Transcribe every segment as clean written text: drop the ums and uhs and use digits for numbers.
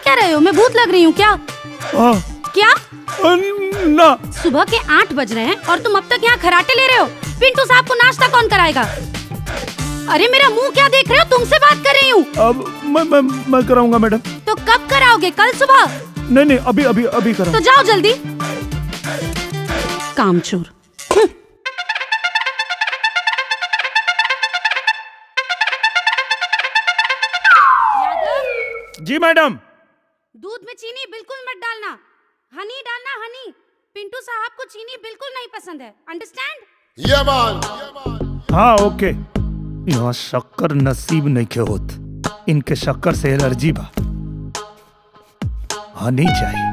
क्या रहे हो? मैं भूत लग रही हूँ क्या? क्या? ना। सुबह के 8 बज रहे हैं और तुम अब तक यहाँ खराटे ले रहे हो। पिंटू साहब को नाश्ता कौन कराएगा? अरे मेरा मुंह क्या देख रहे हो? तुमसे बात कर रही हूँ। अब मैं कराऊंगा मैडम। तो कब कराओगे? कल सुबह? नहीं अभी कराऊंगा। तो जाओ जल्दी। कामचोर। जी मैडम। दूध में चीनी बिल्कुल मत डालना। हनी डालना, हनी। पिंटू साहब को चीनी बिल्कुल नहीं पसंद है। अंडरस्टैंड? हाँ ओके। यहाँ शक्कर नसीब नहीं के होत। इनके शक्कर से एलर्जी बा। हनी चाहिए।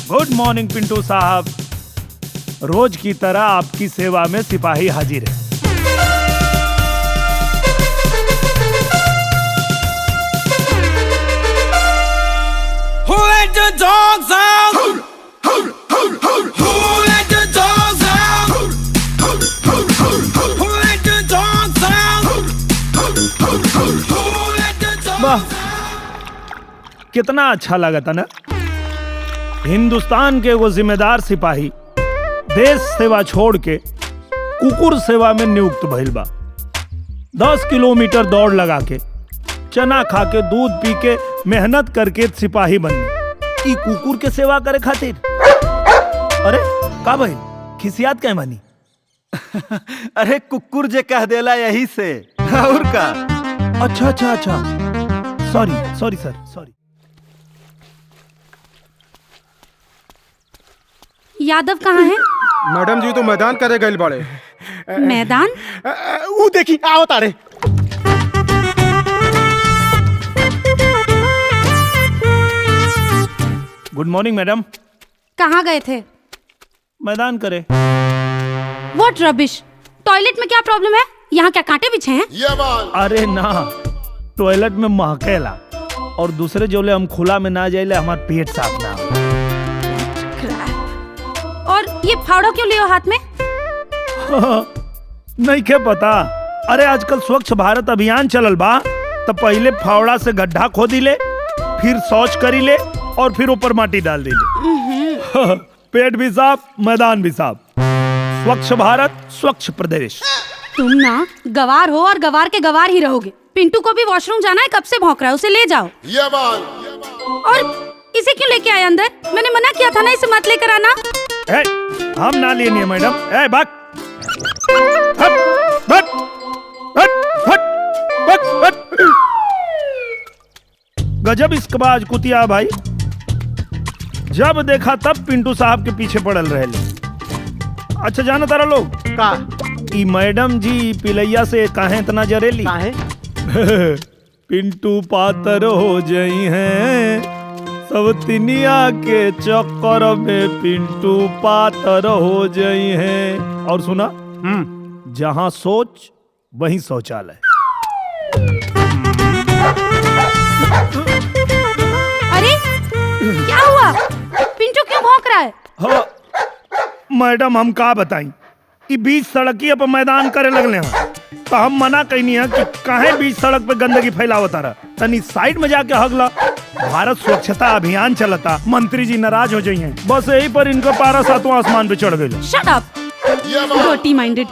गुड मॉर्निंग पिंटू साहब। रोज की तरह आपकी सेवा में सिपाही हाजिर है। Who let the dogs out? Who let the dogs out? Who let the dogs out? Who let the dogs वाह, कितना अच्छा लगा था ना। हिंदुस्तान के वो जिम्मेदार सिपाही देश सेवा छोड़ के कुकुर सेवा में नियुक्त भइल बा। 10 किलोमीटर दौड़ लगा के, चना खा के, दूध पी के, मेहनत करके सिपाही बननी ई कुकुर के सेवा करे खातिर। अरे का भाई खिसियात क्या मानी? अरे कुकुर जे कह देला यही से और का। अच्छा सॉरी सर। यादव कहाँ है? मैडम जी तो मैदान करे गए बड़े। मैदान? वो देखी आओ तारे। Good morning madam. कहाँ गए थे? मैदान करे। What rubbish. टॉयलेट में क्या प्रॉब्लम है? यहाँ क्या कांटे बिछे हैं? अरे ना, टॉयलेट में महकेला और दूसरे जोले हम खुला में ना जाइले हमार पेट साफ ना हो। और ये फावड़ा क्यों लियो हाथ में? नहीं क्या पता। अरे आजकल स्वच्छ भारत अभियान चलल बा, तो पहले फावड़ा से गड्ढा खोदी ले, फिर शौच करी ले और फिर ऊपर माटी डाल दिले। पेट भी साफ, मैदान भी साफ। स्वच्छ भारत, स्वच्छ प्रदेश। तुम ना गवार हो और गवार के गवार ही रहोगे। पिंटू को भी वॉशरूम जाना है, कब से भौंक रहा है, उसे ले जाओ। और इसे क्यों लेके आए अंदर? मैंने मना किया था ना इसे मत लेकर आना। हम ना लिए नहीं मैडम। भाग। गजब इसकबाज कुतिया भाई। जब देखा तब पिंटू साहब के पीछे पड़ल रहे। अच्छा जाना तारा लोग का ई मैडम जी पिलैया से काहे इतना जरेली? काहे? पिंटू पातर हो जाई हैं सब तिनिया के चक्कर में। पिंटू पातर हो जाई हैं। और सुना, जहां सोच वहीं शौचालय। अरे क्या हुआ? पिंटू क्यों भौंक रहा है? हाँ मैडम हम का बताई, ई बीच सड़किया पर मैदान करे लगले हैं, तो हम मना कहनी है कि काहे बीच सड़क पे गंदगी फैलावता रहा, तनी साइड में जाके हगला। भारत स्वच्छता अभियान चलता, मंत्री जी नाराज हो जाइए। बस यही पर इनका पारा 7वां आसमान पे चढ़ गई। शट अप रोटी माइंडेड।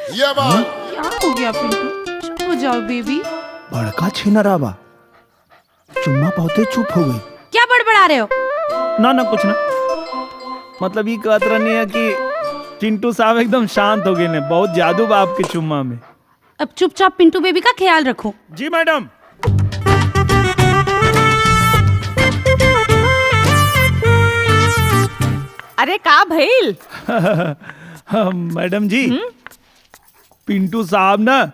क्या हो गया पिंटू? चुप हो जाओ बेबी। बड़का छिनरा बा, चुम्मा पाते चुप हो गई। क्या बड़बड़ा रहे हो? ना कुछ ना, मतलब ये कहत रहनी है कि चिंटू साहब एकदम शांत हो गए ने। बहुत जादू बा आपके चुम्मा में। अब चुपचाप पिंटू बेबी का ख्याल रखो। जी मैडम। अरे का भइल? मैडम जी पिंटू साहब ना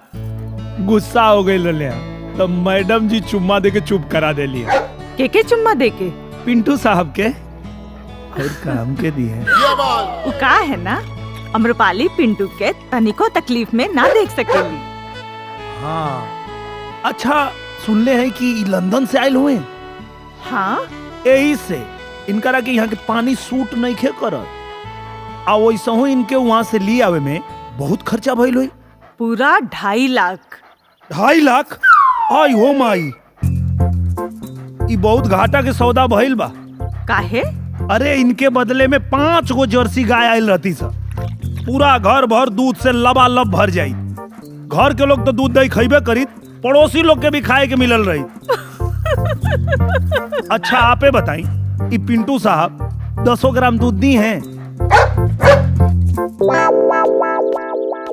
गुस्सा हो गए रहे, तो मैडम जी चुम्मा देके चुप करा दे लिया। के चुम्मा देके? पिंटू साहब के और काम के दिए। वो का है ना, अम्रपाली पिंटू के तनिको तकलीफ में ना देख सकेली। हाँ अच्छा, सुनले हैं कि लंदन से आयल हुए। हाँ यही से इनकरा के यहाँ के पानी सूट नहीं खे करत। आ वैसे ही इनके वहां से ली आवे में बहुत खर्चा भइल हुई। पूरा 2.5 लाख। 2.5 लाख? आई हो माई, ई बहुत घाटा के सौदा भइल बा। काहे? अरे इनके बदले में 5 गो जर्सी गाय आयल रहती सा, पूरा घर भर दूध से लबालब भर जाई। घर के लोग तो दूध दही खइबे करी, पड़ोसी लोग के भी खाए के मिलल रही। अच्छा आपे बताई, ई पिंटू साहब 10 ग्राम दूध दी हैं?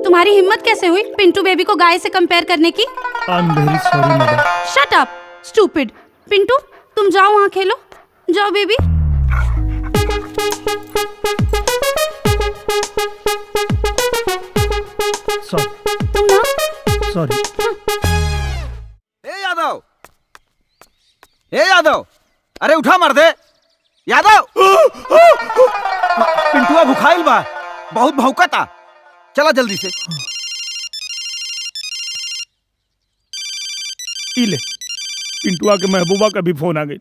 तुम्हारी हिम्मत कैसे हुई पिंटू बेबी को गाय से कंपेयर करने की? I am very sorry madam. Shut up stupid. Pintu तुम जाओ वहाँ खेलो, जाओ बेबी। सॉरी तुम ना सॉरी। ए यादव, अरे उठा मर दे यादव। पिंटुआ भुखाइल बा, बहुत भौंकता, चला जल्दी से। ई ले, पिंटुआ के महबूबा का भी फोन आ गई।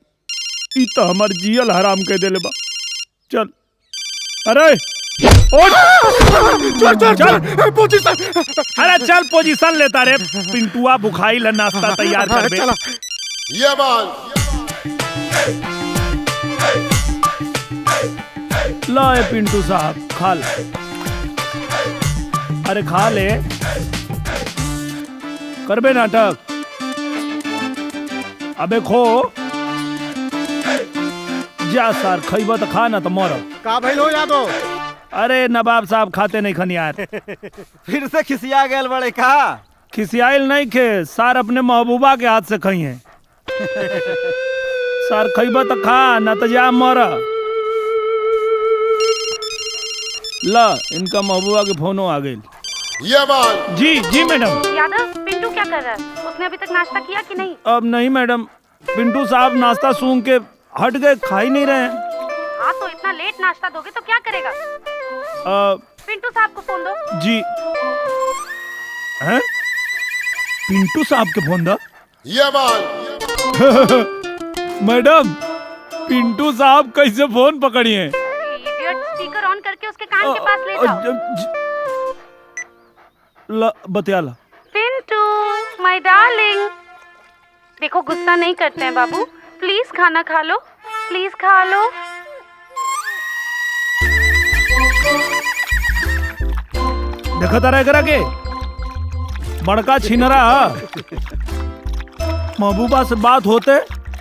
ई तो हमार जियल हराम कह देले बा। चल, अरे चल पोजीशन। अरे चल पोजीशन लेता रे। पिंटुआ भुखाइल है, नाश्ता तैयार कर बे। ये बाल ला ए पिंटू साहब, खा ले। अरे खा ले, करबे नाटक। अबे खो जा सार, खइबा तो खा ना तो मरब। का भइल हो यादव? अरे नवाब साहब खाते नहीं खन यार। फिर से खिसिया गए बड़े का? खिसियाइल नहीं खे सार, अपने महबूबा के हाथ से खई है। सार खइबा तो खा ना तो जा मर। ला इनका महबूबा के फोनो आ गई। ये बाल जी जी मैडम। यादव पिंटू क्या कर रहा है? उसने अभी तक नाश्ता किया कि नहीं? अब नहीं मैडम, पिंटू साहब नाश्ता सूंघ के हट गए, खा ही नहीं रहे हैं। हाँ तो इतना लेट नाश्ता दोगे तो क्या करेगा? पिंटू साहब को फोन दो। जी हैं? पिंटू साहब के फोन दो। ये बाल मैडम पिंटू साहब कैसे फोन पकड़ी हैं? इडियट, स्पीकर ऑन करके उसके कान के पास ले जाओ। बतिया ला। पिंटू माय डार्लिंग, देखो गुस्सा नहीं करते हैं बाबू, प्लीज खाना खा लो, प्लीज खा लो। देखो तारा करा के बड़का छिनरा महबूबा से बात होते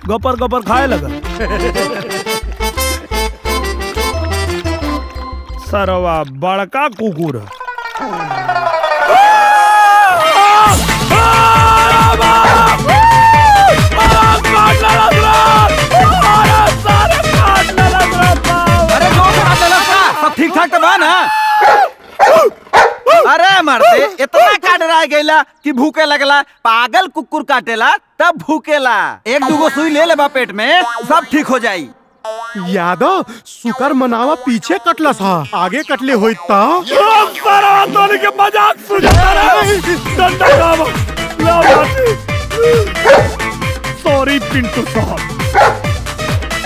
गपर गपर खाए लगा। सरवा बड़का कुकुर। अरे सब ठीक ठाक तो बा ना? अरे मर्दे, इतना काट रहा गैला कि भूखे लगला। पागल कुकुर काटेला तब भूकेला। 1-2 सुई ले लेबा पेट में, सब ठीक हो जाई। यादव शुकर मनावा पीछे कटलस हा, आगे कटले होई ता। के मजाक सॉरी पिंटू साहब,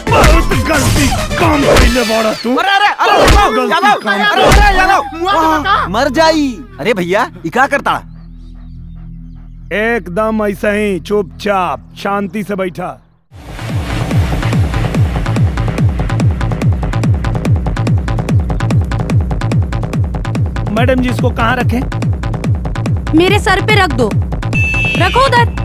बहुत गलती काम कइले बड़ा तू। यादव मर जाई। अरे भैया ई का करता? एकदम ऐसा ही चुपचाप शांति से बैठा। मैडम जी इसको कहाँ रखें? मेरे सर पे रख दो, रखो उधर।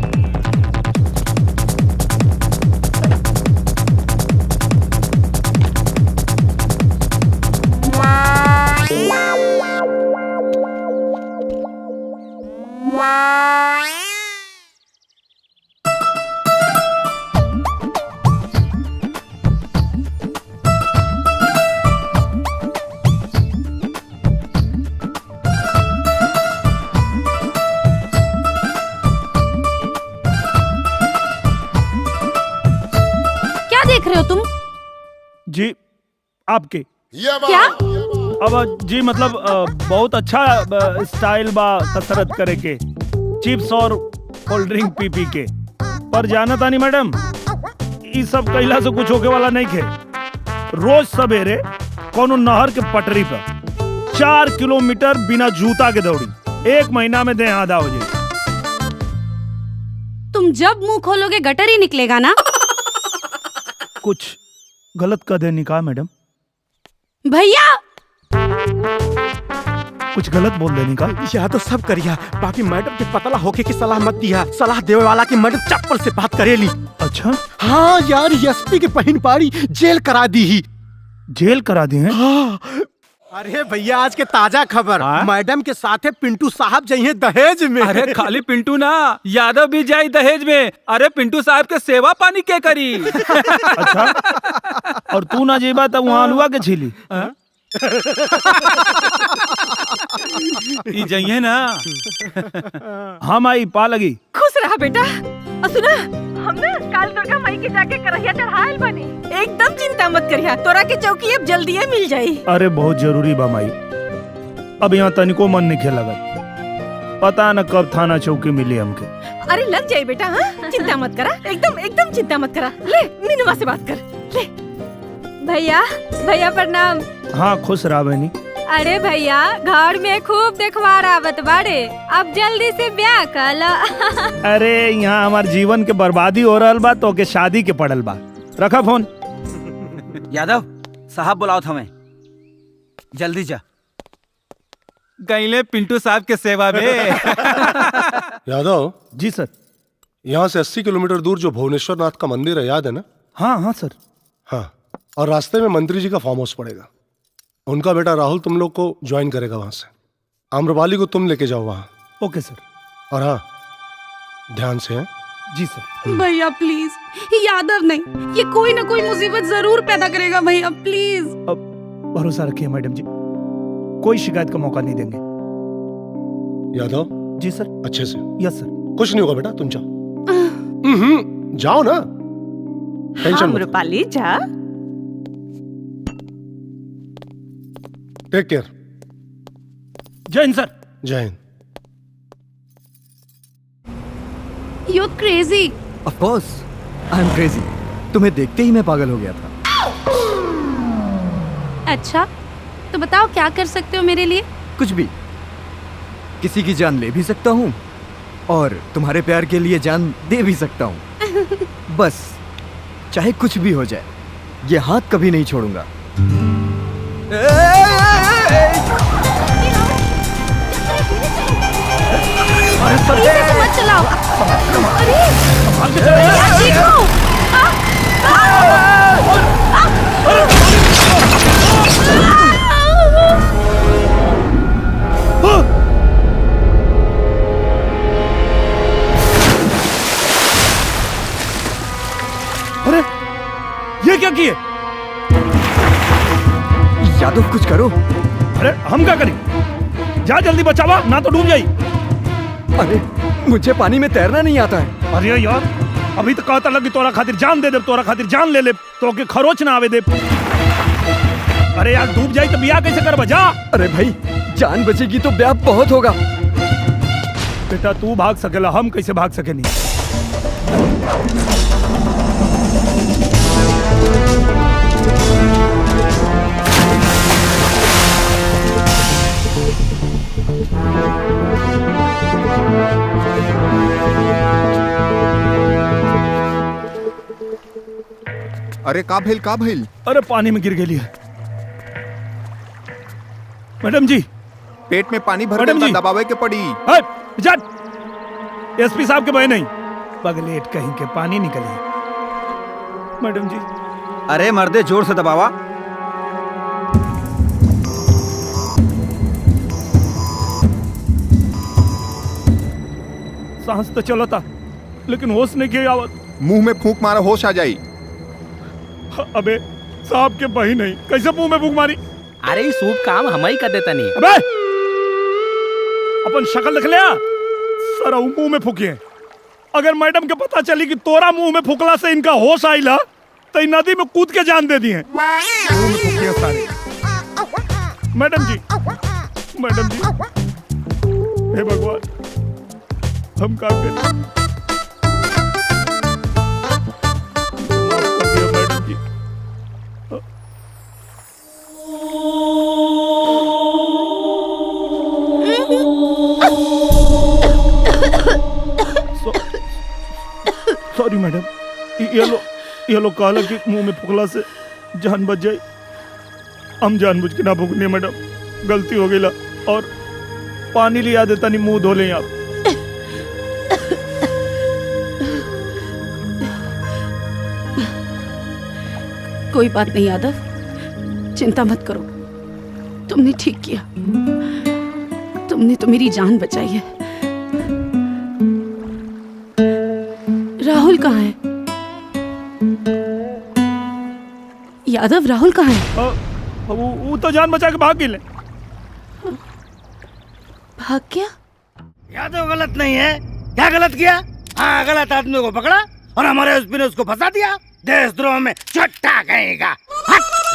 देख रहे हो तुम? जी आपके क्या? अब जी मतलब बहुत अच्छा स्टाइल बा कसरत करे के, चिप्स और कोल्ड ड्रिंक पी के। पर जाना तानी मैडम, ये सब कैला से कुछ होके वाला नहीं खे। रोज सवेरे कोनो नहर के पटरी पर 4 किलोमीटर बिना जूता के दौड़ी, 1 महीना में देह आधा हो जाए। तुम जब मुंह खोलोगे गटर ही निकलेगा ना। कुछ गलत कर देनी का मैडम? भैया कुछ गलत बोल देनी का? यह तो सब करिया, बाकी मैडम के पतला होके की सलाह मत दिया। सलाह देवे वाला की मैडम चप्पल से बात करेली। अच्छा, हाँ यार, एसपी के बहन पाड़ी जेल करा दी ही। जेल करा दी है? हाँ। अरे भैया, आज के ताजा खबर, मैडम के साथे पिंटू साहब जाइए दहेज में। अरे खाली पिंटू ना, यादव भी जाई दहेज में। अरे पिंटू साहब के सेवा पानी के करी। अच्छा, और तू ना जेबा तब वहाँ हलवा के छीली? ई जाइए ना। हम आई पा लगी। खुश रहा बेटा। और सुना, हम ना काल दुर्गा माई के जाके करहिया चढ़ायल बनी। एकदम चिंता मत करिया, तोरा के चौकी अब जल्दी मिल जाई। अरे बहुत जरूरी बा माई, अब यहाँ तनिको मन नहीं खेला, पता न कब थाना चौकी मिली हमके। अरे लग जाए बेटा, हाँ चिंता मत करा, एकदम एकदम चिंता मत करा। ले मीनुमा से बात कर ले। भैया, भैया प्रणाम। हाँ खुश रहा बहनी। अरे भैया, घर में खूब देखवार आवत बाड़े, अब जल्दी से ब्याह कला। अरे यहाँ हमार जीवन के बर्बादी हो रहा बा, तो के शादी के पड़ल बा। रखा फोन। यादव साहब बुलाओ हमें, जल्दी जा। गईले पिंटू साहब के सेवा में। यादव जी सर। यहाँ से 80 किलोमीटर दूर जो भुवनेश्वर नाथ का मंदिर है, याद है ना? हाँ हाँ सर। हाँ, और रास्ते में मंत्री जी का फार्म हाउस पड़ेगा। उनका बेटा राहुल तुम लोग को ज्वाइन करेगा वहां से। आम्रपाली को तुम लेके जाओ वहां। Okay sir. और हाँ, ध्यान से है। जी सर। भैया प्लीज, यादव नहीं, ये कोई ना कोई मुसीबत जरूर पैदा करेगा भैया, प्लीज। अब भरोसा रखिए मैडम जी, कोई शिकायत का मौका नहीं देंगे। यादव जी सर। अच्छे से। Yes sir. कुछ नहीं होगा बेटा, तुम जाओ। जाओ ना, टेंशन मत। रूपाली जा। Take care. जय हिंद सर। जय Hind. You're crazy. Of course, I'm crazy. तुम्हें देखते ही मैं पागल हो गया था। अच्छा, तो बताओ क्या कर सकते हो मेरे लिए? कुछ भी, किसी की जान ले भी सकता हूँ और तुम्हारे प्यार के लिए जान दे भी सकता हूँ। बस चाहे कुछ भी हो जाए, ये हाथ कभी नहीं छोड़ूंगा। धीरे से मत चलाओ। अरे भैया, देखो। अरे ये क्या किए? यादव कुछ करो। अरे हम क्या करें? जा जल्दी बचावा, ना तो डूब जाई। अरे मुझे पानी में तैरना नहीं आता है। अरे यार, अभी तो कहता लगी तोरा खातिर जान दे दे, तोरा खातिर जान ले ले, तो के खरोच ना आवे दे। अरे यार डूब जाई तो बियाह कैसे कर बजा? अरे भाई, जान बचेगी तो ब्याह बहुत होगा। बेटा तू भाग सकेला, हम कैसे भाग सके नहीं? अरे का भइल का भइल? अरे पानी में गिर गई है मैडम जी। पेट में पानी भर मैडम गया, जी। दबावे के पड़ी। एसपी साहब के भाई नहीं, पगलेट कहीं के पानी निकले। मैडम जी। अरे मर्दे, जोर से दबावा। सांस तो चला था, लेकिन होश नहीं किया आवत। मुंह में फूंक मारा, होश आ जाई। अबे साहब के बही नहीं, कैसे मुंह में फूंक मारी? अरे ये सूप काम हम ही कर देता नहीं। अबे अपन शक्ल देख लिया, सारा मुंह में फूकिए। अगर मैडम के पता चली कि तोरा मुंह में फूकला से इनका होश आइला, तो इन नदी में कूद के जान दे दिए। मुंह में फूकिए सारे। मैडम जी, मैडम जी, हे भगवान, हम क्या करें? मैडम जी। Sorry madam. ये लोग कहला कि मुंह में फुकला से जान बच जाए। हम जानबूझ के ना फूकने मैडम, गलती हो गई। और पानी लिया देता नहीं, मुंह धो लें आप। कोई बात नहीं यादव, चिंता मत करो। तुमने ठीक किया, तुमने तो मेरी जान बचाई है। राहुल कहाँ है? यादव, राहुल कहाँ है? वो तो जान बचा के भाग गए। भाग गया? यादव गलत नहीं है। क्या गलत किया? हाँ, गलत आदमी को पकड़ा और हमारे एसपी ने उसको फंसा दिया। देशद्रोह में छट्टा कहेगा।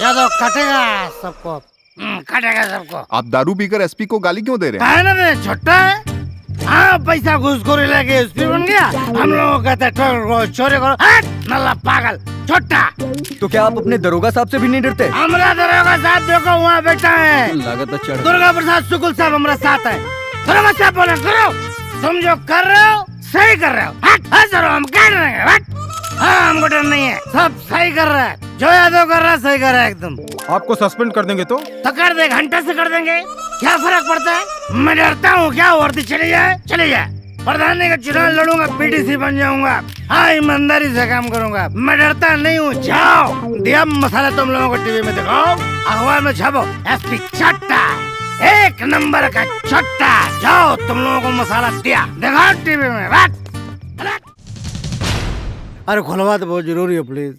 यादव काटेगा सबको, काटेगा सबको। आप दारू पीकर एसपी को गाली क्यों दे रहे हैं? है ना, मैं छोटा है। हाँ, पैसा घूसखोरी लेके एसपी बन गया। हम लोग कहते हैं चोरी करो। नल्ला पागल छोटा। तो क्या आप अपने दरोगा साहब से भी नहीं डरते? हमारा दरोगा साहब देखो वहाँ बैठा है। लागत चढ़। दुर्गा प्रसाद शुक्ल साहब हमारा साथ है। दरोगा साहब बोले करो, तुम जो कर रहे हो सही कर रहे हो। हम कर रहे हैं। हाँ, हमको डर नहीं है, सब सही कर रहा है। जो यादव कर रहा है सही कर रहा है एकदम। आपको सस्पेंड कर देंगे तो कर दे, घंटे से कर देंगे, क्या फर्क पड़ता है? मैं डरता हूँ क्या? वर्दी चली जाए। प्रधानी का चुनाव लड़ूंगा, पीटीसी बन जाऊंगा। हाँ, ईमानदारी से काम करूंगा। मैं डरता नहीं हूँ। जाओ, दिया मसाला तुम लोगों को टीवी में दिखाओ, अखबार में छापो, एसपी चट्टा, एक नंबर का चट्टा। जाओ, तुम लोगों को मसाला दिया, दिखाओ टीवी में। अरे खुलवा तो बहुत जरूरी है प्लीज।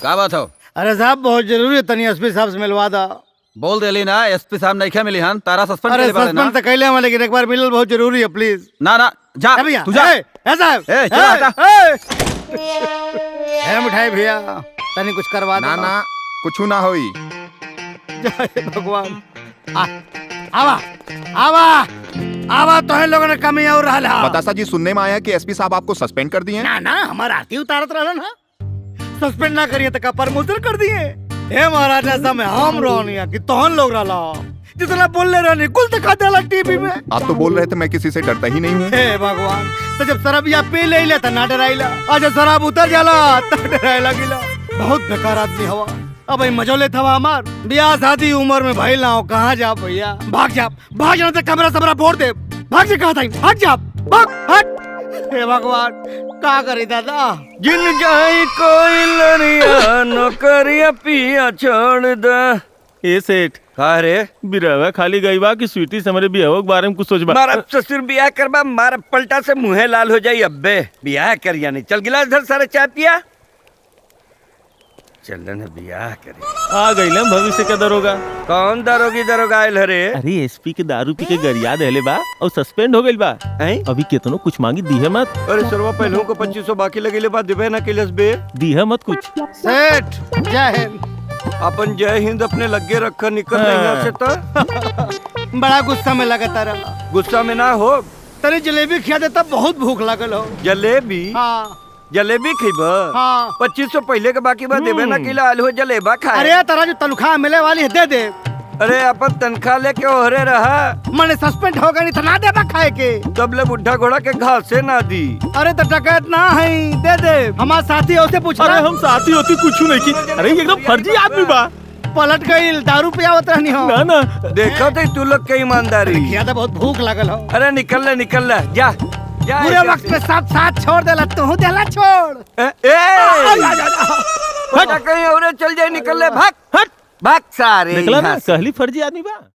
क्या बात हो? अरे साहब बहुत जरूरी है, तनी एसपी साहब से मिलवा दो। बोल देली ना, एसपी साहब नहीं क्या मिली हन, तारा सस्पेंड अरे करे बारे ना। सस्पेंड तो कैले हम, लेकिन एक बार मिलल बहुत जरूरी है प्लीज। ना जा भैया, तू जा। साहब चल हटा। मिठाई भैया, तनी कुछ करवा दो ना कुछ ना होई। जय भगवान। आवा तो है लोगों ने कमी और रहा। बतासा जी, सुनने में आया कि एसपी साहब आपको सस्पेंड कर दिए हैं। ना हमारा आरती उतारत रहा ना, सस्पेंड ना करिए तो का प्रमोशन कर दिए। हे महाराज, ऐसा में हम रोनिया कि तोहन लोग रहा जितना बोल रहे कुल दिखा देला टीवी में। आप तो बोल रहे थे मैं किसी से डरता ही नहीं हूँ। हे भगवान, तो जब शराब या पी ले तो ना डराइला, और जब शराब उतर जाला तो डराइला गिला। बहुत बेकार आदमी हवा। अब मजो लेत हवा हमार ब्याह शादी उम्र में भाई लाओ। कहाँ जा भैया? भाग जाना तो कमरा सबरा फोड़ दे। भाग जा, कहाँ था? हट जा, भाग, हट। हे भगवान, का करी दादा? जिन जाई कोई लड़िया नौकरिया पिया छोड़ दे। ए सेठ का रे? बिरवा खाली गई बा कि स्वीटी से हमारे बियाह के बारे में कुछ सोचबा। मारा ससुर बियाह करबा, मारा पलटा से मुँहे लाल हो जाई। अब्बे बियाह करिया नहीं, चल गिलास धर, सारे चाय पिया। चलन बियाह करे। आ गई ना भविष्य का दरोगा। कौन दरोगा आयल हरे? अरे एसपी के दारू पी के गरिया देले बा और सस्पेंड हो गइल बा। अभी केतनो कुछ मांगी दीहे मत। अरे सरवा पहले को 2500 बाकी लगेले बा, दिबे ना केलस बे। दीहे मत कुछ। सेठ जय हिंद। अपन जय हिंद अपने लगे रखा, निकल यहाँ से तो। बड़ा गुस्सा में लगा तारा। गुस्सा में ना हो, तनी जलेबी खिया देता, बहुत भूख लागल हो। जलेबी? हाँ। जलेबी खीबा? हाँ। 2500 पहले के बाकी बात देवे ना किला आलू जलेबा खाए। अरे तारा जो तनख्वाह मिले वाली है दे दे। अरे अपन तनख्वाह लेके ओहरे रहा। मैंने सस्पेंड हो गई, ना देबा खाए के। तब ले बुढ़ा घोड़ा के घास से ना दी। अरे तो डकैत ना है, दे दे। हमारे साथी होते पूछ। अरे हम साथी होती कुछ नहीं की। अरे एकदम फर्जी आदमी बा। पलट गई, दारू पियावत रहनी हो ना। देखो तो तू लोग के ईमानदारी। ज्यादा बहुत भूख लागल हो। अरे निकल ले जा। पूरे वक्त में सब साथ छोड़ देला, तू देला छोड़। कहीं और चल जाए, निकल ले, भाग सारे। निकला ना, कहली फर्जी आदमी बा।